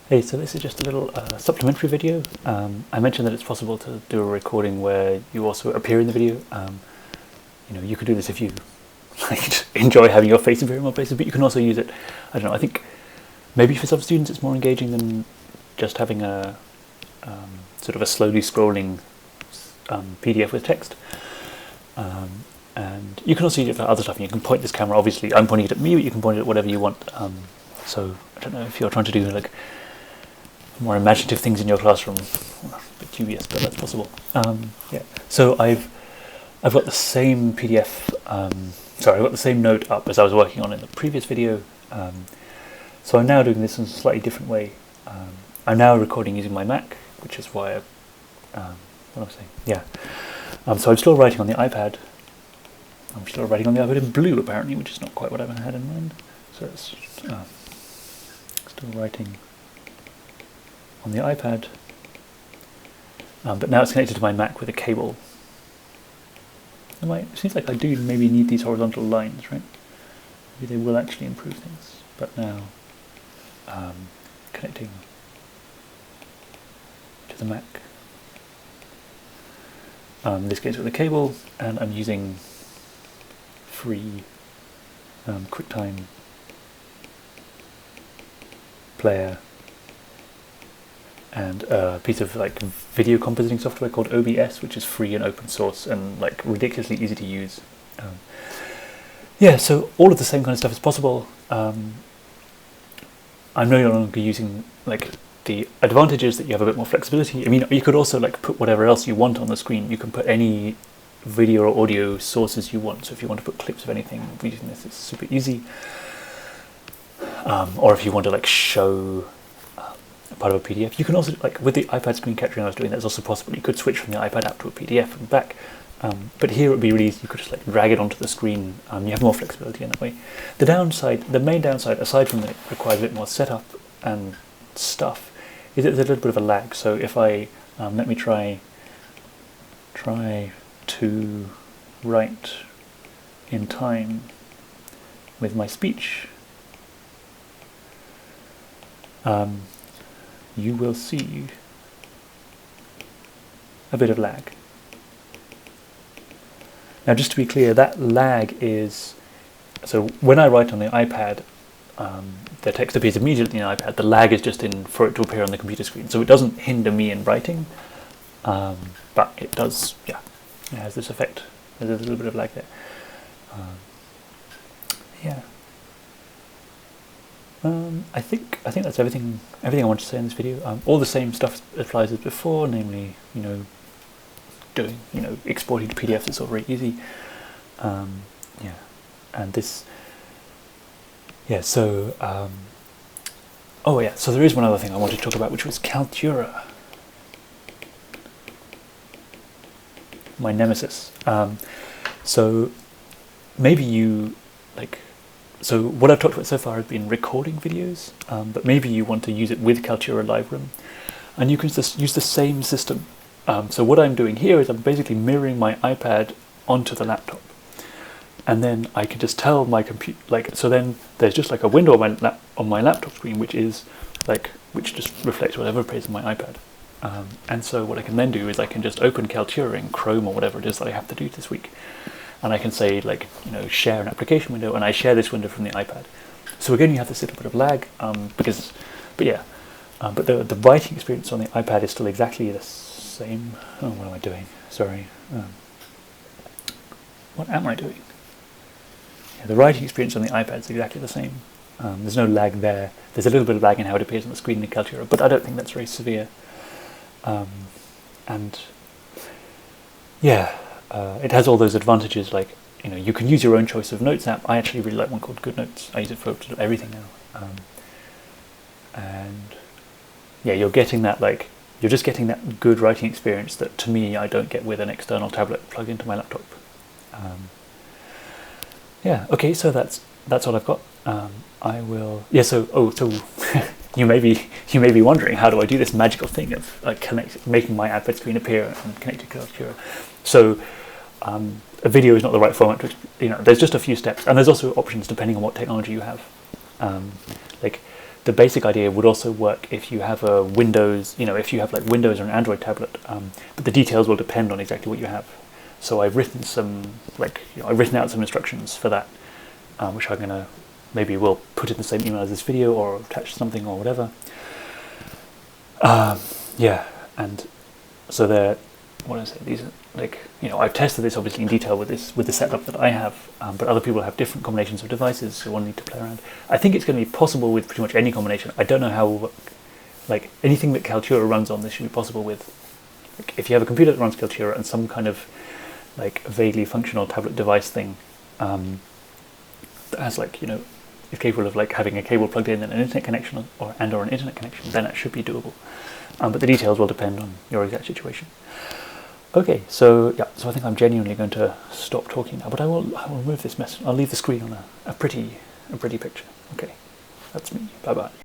Hey, so this is just a little supplementary video. I mentioned that it's possible to do a recording where you also appear in the video. You could do this if you enjoy having your face appear in more places, but you can also use it, I don't know, I think maybe for some students it's more engaging than just having a sort of a slowly scrolling PDF with text. And you can also use it for other stuff. You can point this camera, obviously I'm pointing it at me, but you can point it at whatever you want. So I don't know if you're trying to do like more imaginative things in your classroom. Well, a bit dubious, but that's possible. Yeah. So I've got the same PDF. Sorry, I've got the same note up as I was working on in the previous video. So I'm now doing this in a slightly different way. I'm now recording using my Mac, which is why what am I saying? Yeah. So I'm still writing on the iPad. I'm still writing on the iPad in blue, apparently, which is not quite what I had in mind. So it's still writing on the iPad, but now it's connected to my Mac with a cable. It seems like I do maybe need these horizontal lines, right? Maybe they will actually improve things. But now, connecting to the Mac. This goes with a cable, and I'm using free Quicktime player and a piece of like video compositing software called OBS, which is free and open source and like ridiculously easy to use. Yeah, so all of the same kind of stuff is possible. I'm no longer using like the advantages that you have a bit more flexibility. I mean, you could also like put whatever else you want on the screen. You can put any video or audio sources you want. So if you want to put clips of anything using this, it's super easy. Or if you want to like show part of a PDF, you can also, like with the iPad screen capturing I was doing, that's also possible. You could switch from the iPad app to a PDF and back. But here it would be really easy. You could just like drag it onto the screen. You have more flexibility in that way. The main downside, aside from that it requires a bit more setup and stuff, is that there's a little bit of a lag. So if I let me try to write in time with my speech, you will see a bit of lag. Now, just to be clear, that lag is, so when I write on the iPad, the text appears immediately on the iPad. The lag is just in for it to appear on the computer screen. So it doesn't hinder me in writing, but it does, yeah, it has this effect. There's a little bit of lag there. Yeah. I think that's everything I want to say in this video. All the same stuff applies as before, namely, exporting to PDFs is all very easy. Yeah, and this, yeah. So, oh yeah. So there is one other thing I wanted to talk about, which was Kaltura, my nemesis. So maybe you like. So what I've talked about so far has been recording videos, but maybe you want to use it with Kaltura Liveroom, and you can just use the same system. So what I'm doing here is I'm basically mirroring my iPad onto the laptop, and then I can just tell my computer, so then there's just like a window on my laptop screen, which just reflects whatever appears on my iPad. And so what I can then do is I can just open Kaltura in Chrome or whatever it is that I have to do this week. And I can say, share an application window, and I share this window from the iPad. So again, you have this little bit of lag, but the writing experience on the iPad is still exactly the same. Oh, what am I doing? Sorry. What am I doing? Yeah, the writing experience on the iPad is exactly the same. There's no lag there. There's a little bit of lag in how it appears on the screen in Kaltura, but I don't think that's very severe. And yeah. It has all those advantages, you can use your own choice of notes app. I actually really like one called Good Notes. I use it for everything now. And yeah, you're getting that, you're just getting that good writing experience that, to me, I don't get with an external tablet plugged into my laptop. Yeah, okay, so that's all I've got. I will, yeah, so you may be wondering, how do I do this magical thing of making my iPad screen appear and connect to Kaltura? So a video is not the right format to, there's just a few steps, and there's also options depending on what technology you have. the basic idea would also work if you have a Windows, if you have like Windows or an Android tablet, but the details will depend on exactly what you have. So I've written I've written out some instructions for that, which I'm gonna maybe will put in the same email as this video or attach something or whatever. Yeah, and so they're, what is it? These are like, I've tested this obviously in detail with the setup that I have, but other people have different combinations of devices, so one need to play around. I think it's going to be possible with pretty much any combination. I don't know how, like anything that Kaltura runs on, this should be possible with. Like, if you have a computer that runs Kaltura and some kind of like vaguely functional tablet device thing that has like, is capable of like having a cable plugged in and an internet connection or an internet connection, then that should be doable. But the details will depend on your exact situation. Okay, so yeah, so I think I'm genuinely going to stop talking now, but I will move this mess. I'll leave the screen on a pretty picture. Okay, that's me. Bye bye.